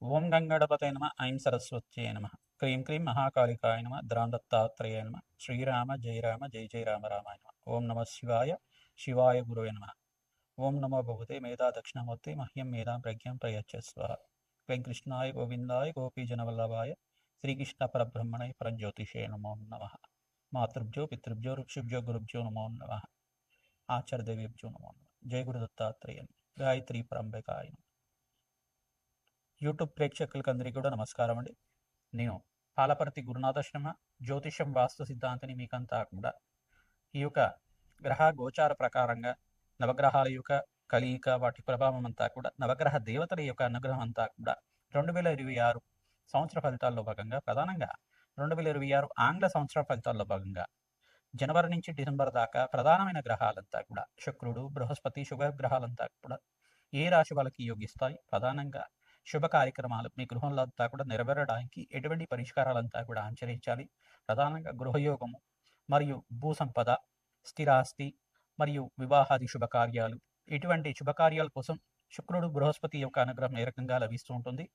ఓం గంగణపతే నమ ఐం సరస్వత్యై నమ క్రీం క్రీం మహాకాళికాయ నమ ద్రాందత్తాత్రేయ నమ శ్రీరామ జయ రామ జయ జయ రామ రామాయ నమ ఓం నమ శివాయ శివాయ గురువే నమ ఓం నమో భగవతే మేధా దక్షిణామూర్తి మహ్యం మేధాం ప్రజ్ఞాం ప్రయచ్చస్వ వెంకృష్ణాయ గోవిందాయ గోపీజనవల్లభాయ శ్రీకృష్ణ పరబ్రహ్మణే పరంజ్యోతిషే నమో నమ మాతృభ్యో పితృభ్యో ఋషిభ్యో గురుభ్యో నమో నమ ఆచార్యదేవేభ్యో నమో నమ జయ గురు దత్తాత్రేయ గాయత్రి పరంబకాయ నమ. యూట్యూబ్ ప్రేక్షకులకు అందరికీ కూడా నమస్కారం అండి. నేను పాలపర్తి గురునాథ శర్మ, జ్యోతిషం వాస్తు సిద్ధాంతిని మీకంతా కూడా ఈ యొక్క గ్రహ గోచార ప్రకారంగా నవగ్రహాల యొక్క కలియిక వాటి ప్రభావం అంతా కూడా నవగ్రహ దేవతల యొక్క అనుగ్రహం అంతా కూడా 2026 సంవత్సర ఫలితాల్లో భాగంగా ప్రధానంగా 2026 ఆంగ్ల సంవత్సర ఫలితాల్లో భాగంగా జనవరి నుంచి డిసెంబర్ దాకా ప్రధానమైన గ్రహాలంతా కూడా శుక్రుడు, బృహస్పతి, శుభగ్రహాలంతా కూడా ఏ రాశి వాళ్ళకి యోగిస్తాయి, ప్రధానంగా శుభ కార్యక్రమాలు మీ గృహంలో అంతా కూడా నెరవేరడానికి ఎటువంటి పరిష్కారాలంతా కూడా ఆచరించాలి, ప్రధానంగా గృహయోగము మరియు భూ సంపద, స్థిరాస్తి మరియు వివాహాది శుభకార్యాలు, ఇటువంటి శుభకార్యాల కోసం శుక్రుడు బృహస్పతి యొక్క అనుగ్రహం ఏ రకంగా లభిస్తూ ఉంటుంది,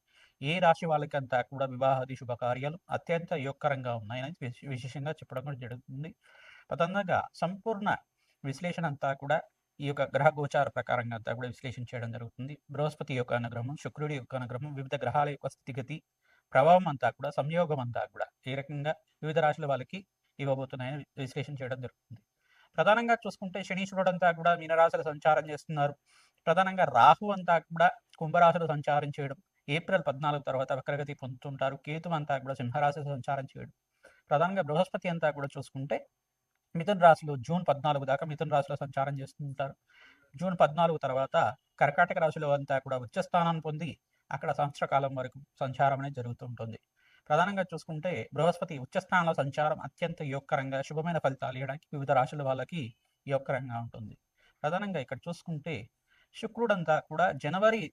ఏ రాశి వాళ్ళకంతా కూడా వివాహాది శుభకార్యాలు అత్యంత యోగకరంగా ఉన్నాయని విశేషంగా చెప్పడం కూడా జరుగుతుంది. ప్రధానంగా సంపూర్ణ విశ్లేషణ అంతా కూడా ఈ యొక్క గ్రహ గోచార ప్రకారంగా అంతా కూడా విశ్లేషణ చేయడం జరుగుతుంది. బృహస్పతి యొక్క అనుగ్రహం, శుక్రుడి యొక్క అనుగ్రహం, వివిధ గ్రహాల యొక్క స్థితిగతి ప్రభావం అంతా కూడా సంయోగం అంతా కూడా ఏ రకంగా వివిధ రాశుల వాళ్ళకి ఇవ్వబోతున్నాయని విశ్లేషణ చేయడం జరుగుతుంది. ప్రధానంగా చూసుకుంటే శనీశ్వరుడు అంతా కూడా మీనరాశులు సంచారం చేస్తున్నారు. ప్రధానంగా రాహు అంతా కూడా కుంభరాశులు సంచారం చేయడం, ఏప్రిల్ 14 తర్వాత వక్రగతి పొందుతుంటారు. కేతు అంతా కూడా సింహరాశులు సంచారం చేయడం, ప్రధానంగా బృహస్పతి అంతా కూడా చూసుకుంటే మిథున రాశిలో జూన్ 14 దాకా మిథున రాశిలో సంచారం చేస్తుంటారు. జూన్ 14 తర్వాత కర్కాటక రాశిలో అంతా కూడా ఉచ్చ స్థానాన్ని పొంది అక్కడ సంవత్సర కాలం వరకు సంచారం అనేది జరుగుతుంటుంది. ప్రధానంగా చూసుకుంటే బృహస్పతి ఉచ్చస్థానంలో సంచారం అత్యంత యోగకరంగా శుభమైన ఫలితాలు ఇవ్వడానికి వివిధ రాశుల వాళ్ళకి యోగకరంగా ఉంటుంది. ప్రధానంగా ఇక్కడ చూసుకుంటే శుక్రుడంతా కూడా జనవరి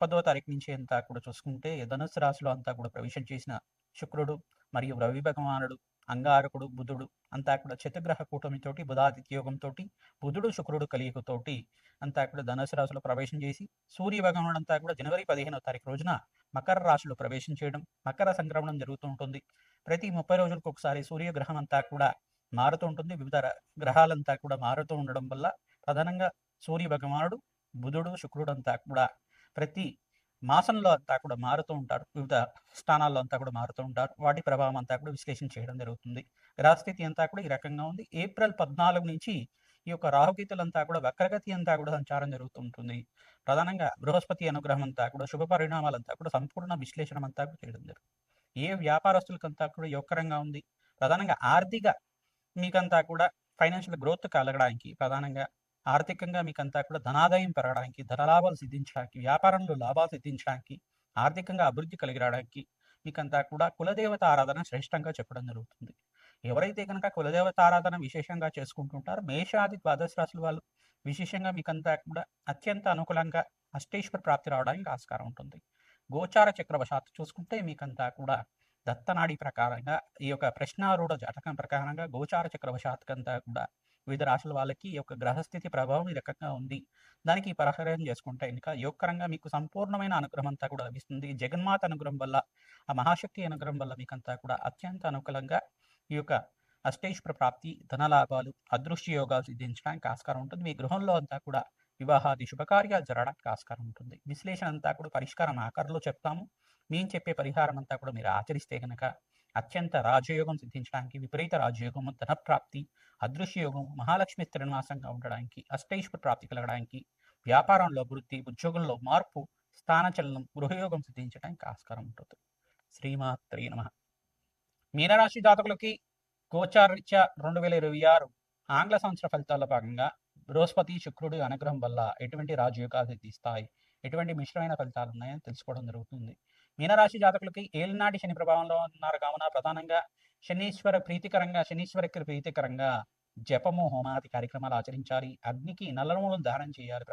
10వ తారీఖు నుంచి అంతా కూడా చూసుకుంటే ధనుస్సు రాశిలో అంతా కూడా ప్రవేశం చేసిన శుక్రుడు మరియు రవి భగవానుడు, అంగారకుడు, బుధుడు అంతా కూడా చతుర్గ్రహ కూటమితోటి బుధాదిత్య యోగంతో బుధుడు శుక్రుడు కలియుగతోటి అంతా కూడా ధనుసు రాశిలో ప్రవేశం చేసి సూర్య భగవానుడు అంతా కూడా జనవరి 15వ తారీఖు రోజున మకర రాశిలో ప్రవేశం చేయడం, మకర సంక్రమణం జరుగుతూ ఉంటుంది. ప్రతి 30 రోజులకు ఒకసారి సూర్యగ్రహం అంతా కూడా మారుతూ ఉంటుంది. వివిధ గ్రహాలంతా కూడా మారుతూ ఉండడం వల్ల ప్రధానంగా సూర్య భగవానుడు, బుధుడు, శుక్రుడు అంతా కూడా ప్రతి మాసంలో అంతా కూడా మారుతూ ఉంటారు. వివిధ స్థానాల్లో అంతా కూడా మారుతూ ఉంటారు. వాటి ప్రభావం అంతా కూడా విశ్లేషణ చేయడం జరుగుతుంది. గ్రహస్థితి అంతా కూడా ఈ రకంగా ఉంది. ఏప్రిల్ 14 నుంచి ఈ యొక్క రాహుకేతులంతా కూడా వక్రగతి అంతా కూడా సంచారం జరుగుతూ ఉంటుంది. ప్రధానంగా బృహస్పతి అనుగ్రహం అంతా కూడా శుభ పరిణామాలంతా కూడా సంపూర్ణ విశ్లేషణ అంతా కూడా చేయడం జరుగుతుంది. ఏ వ్యాపారస్తులకంతా కూడా యోగకరంగా ఉంది, ప్రధానంగా ఆర్థిక మీకంతా కూడా ఫైనాన్షియల్ గ్రోత్ కలగడానికి, ప్రధానంగా ఆర్థికంగా మీకంతా కూడా ధనాదాయం పెరగడానికి, ధనలాభాలు సిద్ధించడానికి, వ్యాపారంలో లాభాలు సిద్ధించడానికి, ఆర్థికంగా అభివృద్ధి కలిగి రావడానికి మీకంతా కూడా కులదేవత ఆరాధన శ్రేష్టంగా చెప్పడం జరుగుతుంది. ఎవరైతే కనుక కులదేవత ఆరాధన విశేషంగా చేసుకుంటుంటారో మేషాది ద్వాదశ రాశుల వాళ్ళు విశేషంగా మీకంతా కూడా అత్యంత అనుకూలంగా అష్టేశ్వర ప్రాప్తి రావడానికి ఆస్కారం ఉంటుంది. గోచార చక్రవశాత్తు చూసుకుంటే మీకంతా కూడా దత్తనాడి ప్రకారంగా ఈ యొక్క ప్రశ్నారూఢ జాతకం ప్రకారంగా గోచార చక్రవశాత్కంతా కూడా వివిధ రాశుల వాళ్ళకి ఈ యొక్క గ్రహస్థితి ప్రభావం ఈ రకంగా ఉంది. దానికి పరిహారం చేసుకుంటే ఇంకా యోగకరంగా మీకు సంపూర్ణమైన అనుగ్రహం అంతా కూడా లభిస్తుంది. జగన్మాత అనుగ్రహం వల్ల, ఆ మహాశక్తి అనుగ్రహం వల్ల మీకంతా కూడా అత్యంత అనుకూలంగా ఈ యొక్క అష్టేశ్వర ప్రాప్తి, ధనలాభాలు, అదృశ్య యోగాలు సిద్ధించడానికి ఆస్కారం ఉంటుంది. మీ గృహంలో అంతా కూడా వివాహాది శుభకార్యాలు జరగడానికి ఆస్కారం ఉంటుంది. విశ్లేషణ అంతా కూడా పరిష్కారం ఆకారంలో చెప్తాము. మేము చెప్పే పరిహారం అంతా కూడా మీరు ఆచరిస్తే కనుక అత్యంత రాజయోగం సిద్ధించడానికి, విపరీత రాజయోగము, ధనప్రాప్తి, అదృశ్య యోగం, మహాలక్ష్మి స్థిరనివాసంగా ఉండడానికి, అష్టైశ్వర ప్రాప్తి కలగడానికి, వ్యాపారంలో అభివృద్ధి, ఉద్యోగంలో మార్పు, స్థానచలనం, గృహయోగం సిద్ధించడానికి ఆస్కారం ఉంటుంది. శ్రీమాత్రే నమః. మీనరాశి జాతకులకి గోచారరీత్యా 2026 ఆంగ్ల సంవత్సర ఫలితాల్లో భాగంగా బృహస్పతి, శుక్రుడి అనుగ్రహం వల్ల ఎటువంటి రాజయోగాలు సిద్ధిస్తాయి, ఎటువంటి మిశ్రమైన ఫలితాలు ఉన్నాయని తెలుసుకోవడం జరుగుతుంది. మీనరాశి జాతకులకి ఏలినాటి శని ప్రభావంలో ఉన్నారు కావున ప్రధానంగా శనీశ్వరికి ప్రీతికరంగా జపము, హోమాది కార్యక్రమాలు ఆచరించాలి. అగ్నికి నల్లనూనెను దానం చేయాలి.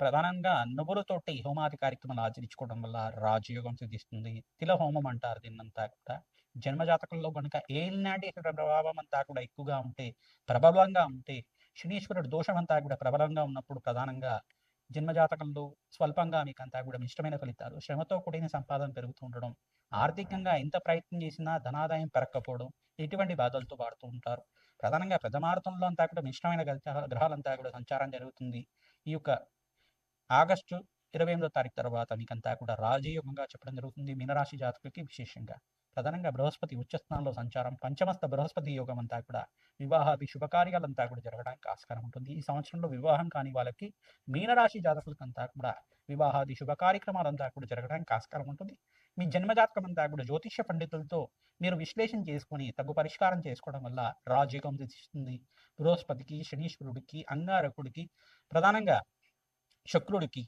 ప్రధానంగా నువ్వులతోటి హోమాది కార్యక్రమాలు ఆచరించుకోవడం వల్ల రాజయోగం సిద్ధిస్తుంది. తిల హోమం అంటారు దీన్నంతా కూడా. జన్మజాతకంలో కనుక ఏలినాటి ప్రభావం అంతా కూడా ఎక్కువగా ఉంటే, ప్రబలంగా ఉంటే, శనీశ్వరుడు దోషం అంతా కూడా ప్రబలంగా ఉన్నప్పుడు ప్రధానంగా జన్మజాతకంలో స్వల్పంగా మీకంతా కూడా మిష్టమైన ఫలితాలు, శ్రమతో కూడిన సంపాదన పెరుగుతూ ఉండడం, ఆర్థికంగా ఎంత ప్రయత్నం చేసినా ధనాదాయం పెరగకపోవడం, ఇటువంటి బాధలతో బాడుతూ ఉంటారు. ప్రధానంగా ప్రథమార్థంలో అంతా కూడా మిశ్రమైన గ్రహాలంతా కూడా సంచారం జరుగుతుంది. ఈ యొక్క ఆగస్టు 28వ తారీఖు తర్వాత మీకంతా కూడా రాజయోగంగా చెప్పడం జరుగుతుంది మీనరాశి జాతకులకి విశేషంగా. ప్రధానంగా బృహస్పతి ఉచ్చస్థానంలో సంచారం, పంచమస్థ బృహస్పతి యోగం అంతా కూడా వివాహాది శుభకార్యాలంతా కూడా జరగడానికి ఆస్కారం ఉంటుంది. ఈ సంవత్సరంలో వివాహం కాని వాళ్ళకి మీనరాశి జాతకులకంతా కూడా వివాహాది శుభ కార్యక్రమాలంతా కూడా జరగడానికి ఆస్కారం ఉంటుంది. మీ జన్మజాతకం అంతా కూడా జ్యోతిష్య పండితులతో మీరు విశ్లేషణ చేసుకొని తగు పరిష్కారం చేసుకోవడం వల్ల రాజయోగం సిద్ధిస్తుంది. బృహస్పతికి, శనీశ్వరుడికి, అంగారకుడికి, ప్రధానంగా శుక్రుడికి,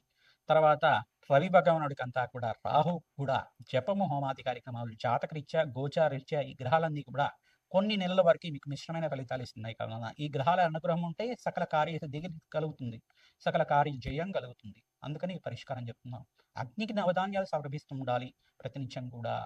తర్వాత రవి భగవానుడికి అంతా కూడా, రాహు కూడా జపము హోమాది కార్యక్రమాలు జాతకరీత్యా గోచారీత్యా ఈ గ్రహాలన్నీ కూడా కొన్ని నెలల వరకు మీకు మిశ్రమైన ఫలితాలు ఇస్తున్నాయి కావున ఈ గ్రహాల అనుగ్రహం ఉంటే సకల కార్యసిద్ధి కలుగుతుంది, సకల కార్య జయం కలుగుతుంది. అందుకని ఈ పరిష్కారం చెప్తున్నాం. అగ్నికి నవధాన్యాలు సమర్పిస్తూ ఉండాలి ప్రతినిత్యం కూడా.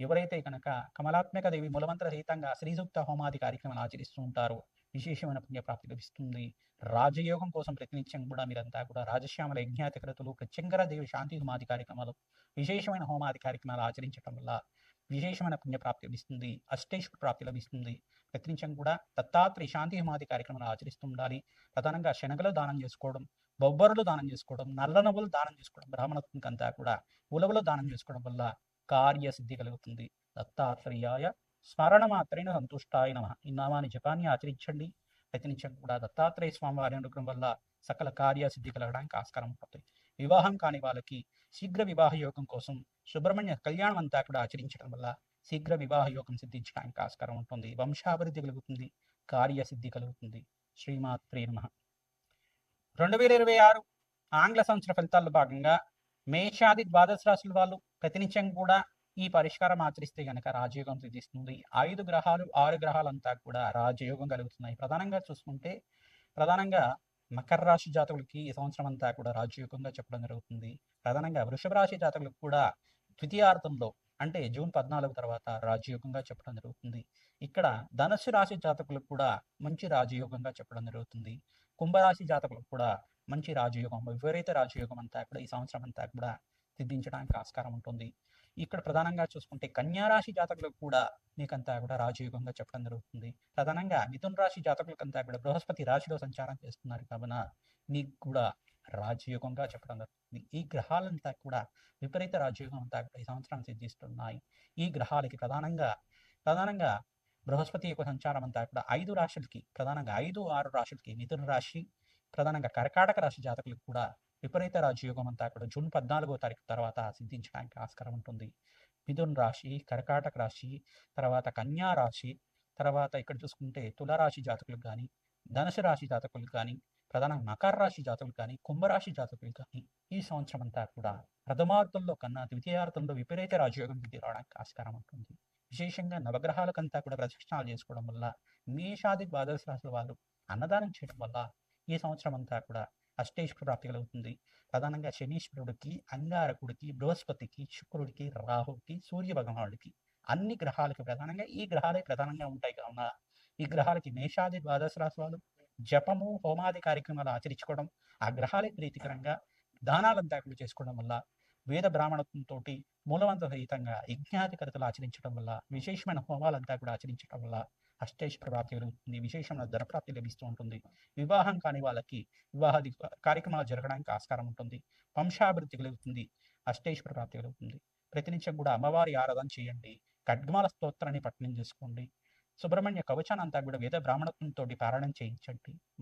ఎవరైతే కనుక కమలాత్మక దేవి మూలమంత్ర సహితంగా శ్రీసూక్త హోమాది కార్యక్రమాలు ఆచరిస్తూ ఉంటారో విశేషమైన పుణ్యప్రాప్తి లభిస్తుంది. రాజయోగం కోసం ప్రతినిత్యం కూడా మీరంతా కూడా రాజశ్యామల యజ్ఞాతికృతులు, ప్రత్యంగర దేవి శాంతి హోమాది కార్యక్రమాలు, విశేషమైన హోమాది కార్యక్రమాలు ఆచరించడం వల్ల విశేషమైన పుణ్యప్రాప్తి లభిస్తుంది, అష్టైశ్వర ప్రాప్తి లభిస్తుంది. ప్రతినిత్యం కూడా దత్తాత్రేయ శాంతి హోమాది కార్యక్రమాలు ఆచరిస్తూ ఉండాలి. ప్రధానంగా శనగలు దానం చేసుకోవడం, బొబ్బరులు దానం చేసుకోవడం, నల్ల నువ్వులు దానం చేసుకోవడం, బ్రాహ్మణత్వంకి అంతా కూడా ఉలవలు దానం చేసుకోవడం వల్ల కార్యసిద్ధి కలుగుతుంది. దత్తాత్రేయాయ స్మరణ మాత్రైన సంతుష్టాయ నమః ఈ నామాన్ని జపాన్ని ఆచరించండి. ప్రతినిత్యం కూడా దత్తాత్రేయ స్వామి వారి అనుగ్రహం వల్ల సకల కార్యసిద్ధి కలగడానికి ఆస్కారం ఉంటుంది. వివాహం కాని వాళ్ళకి శీఘ్ర వివాహ యోగం కోసం సుబ్రహ్మణ్య కళ్యాణం అంతా కూడా ఆచరించడం వల్ల శీఘ్ర వివాహ యోగం సిద్ధించడానికి ఆస్కారం ఉంటుంది. వంశాభివృద్ధి కలుగుతుంది, కార్యసిద్ధి కలుగుతుంది. శ్రీమాత్రే నమః. 2026 ఆంగ్ల సంవత్సర ఫలితాల్లో భాగంగా మేషాది ద్వాదశ రాశుల వాళ్ళు ప్రతినిత్యం కూడా ఈ పరిష్కారం ఆచరిస్తే గనక రాజయోగం సిద్ధిస్తుంది. 5 గ్రహాలు 6 గ్రహాలంతా కూడా రాజయోగం కలుగుతున్నాయి. ప్రధానంగా చూసుకుంటే ప్రధానంగా మకర రాశి జాతకులకి ఈ సంవత్సరం అంతా కూడా రాజయోగంగా చెప్పడం జరుగుతుంది. ప్రధానంగా వృషభ రాశి జాతకులకు కూడా ద్వితీయార్థంలో అంటే జూన్ 14 తర్వాత రాజయోగంగా చెప్పడం జరుగుతుంది. ఇక్కడ ధనుస్సు రాశి జాతకులకు కూడా మంచి రాజయోగంగా చెప్పడం జరుగుతుంది. కుంభరాశి జాతకులకు కూడా మంచి రాజయోగం, విపరీత రాజయోగం అంతా కూడా ఈ సంవత్సరం అంతా కూడా సిద్ధించడానికి ఆస్కారం ఉంటుంది. ఇక్కడ ప్రధానంగా చూసుకుంటే కన్యా రాశి జాతకులకు కూడా మీకంతా కూడా రాజయోగంగా చెప్పడం జరుగుతుంది. ప్రధానంగా మిథున రాశి జాతకులకంతా కూడా బృహస్పతి రాశిలో సంచారం చేస్తున్నారు కావున మీకు కూడా రాజయోగంగా చెప్పడం జరుగుతుంది. ఈ గ్రహాలంతా కూడా విపరీత రాజయోగం అంతా కూడా ఈ సంవత్సరం సిద్ధిస్తున్నాయి. ఈ గ్రహాలకి ప్రధానంగా బృహస్పతి యొక్క సంచారం అంతా కూడా 5 రాశులకి, ప్రధానంగా 5, 6 రాశులకి, మిథున రాశి, ప్రధానంగా కర్కాటక రాశి జాతకులకు కూడా విపరీత రాజయోగం అంతా కూడా జూన్ 14వ తారీఖు తర్వాత సిద్ధించడానికి ఆస్కారం ఉంటుంది. మిథున రాశి, కర్కాటక రాశి, తర్వాత కన్యా రాశి, తర్వాత ఇక్కడ చూసుకుంటే తులారాశి జాతకులకు కానీ, ధనుసు రాశి జాతకులకు కానీ, ప్రధానంగా మకర రాశి జాతకులు కానీ, కుంభరాశి జాతకులు కానీ ఈ సంవత్సరం అంతా కూడా ప్రథమార్థంలో కన్నా ద్వితీయార్థంలో విపరీత రాజయోగం సిద్ధి రావడానికి ఆస్కారం ఉంటుంది. విశేషంగా నవగ్రహాలకంతా కూడా ప్రదక్షిణాలు చేసుకోవడం వల్ల, మేషాది ద్వాదశ రాశుల వాళ్ళు అన్నదానం చేయడం వల్ల ఈ సంవత్సరం అంతా కూడా అష్టైశ్వర ప్రాప్తి కలుగుతుంది. ప్రధానంగా శనీశ్వరుడికి, అంగారకుడికి, బృహస్పతికి, శుక్రుడికి, రాహుకి, సూర్య భగవానుడికి, అన్ని గ్రహాలకి ప్రధానంగా ఈ గ్రహాలే ప్రధానంగా ఉంటాయి కావున ఈ గ్రహాలకి మేషాది ద్వాదశ రాశి వాళ్ళు జపము హోమాది కార్యక్రమాలు ఆచరించుకోవడం, ఆ గ్రహాలకి ప్రీతికరంగా దానాలంతా కూడా చేసుకోవడం వల్ల, వేద బ్రాహ్మణత్వంతో మూలవంత సహితంగా యజ్ఞాధికరతలు ఆచరించడం వల్ల, విశేషమైన హోమాలంతా కూడా ఆచరించడం వల్ల అష్టైశ్వర ప్రాప్తి కలుగుతుంది. విశేషమైన ధనప్రాప్తి లభిస్తూ ఉంటుంది. వివాహం కాని వాళ్ళకి వివాహాది కార్యక్రమాలు జరగడానికి ఆస్కారం ఉంటుంది. వంశాభివృద్ధి కలుగుతుంది, అష్టైశ్వర ప్రాప్తి కలుగుతుంది. ప్రతినిత్యం కూడా అమ్మవారి ఆరాధన చేయండి, ఖడ్గమాల స్తోత్రాన్ని పఠనం చేసుకోండి, సుబ్రహ్మణ్య కవచాన్ని అంతా కూడా వేద బ్రాహ్మణత్వంతో పారాయణం చేయించండి.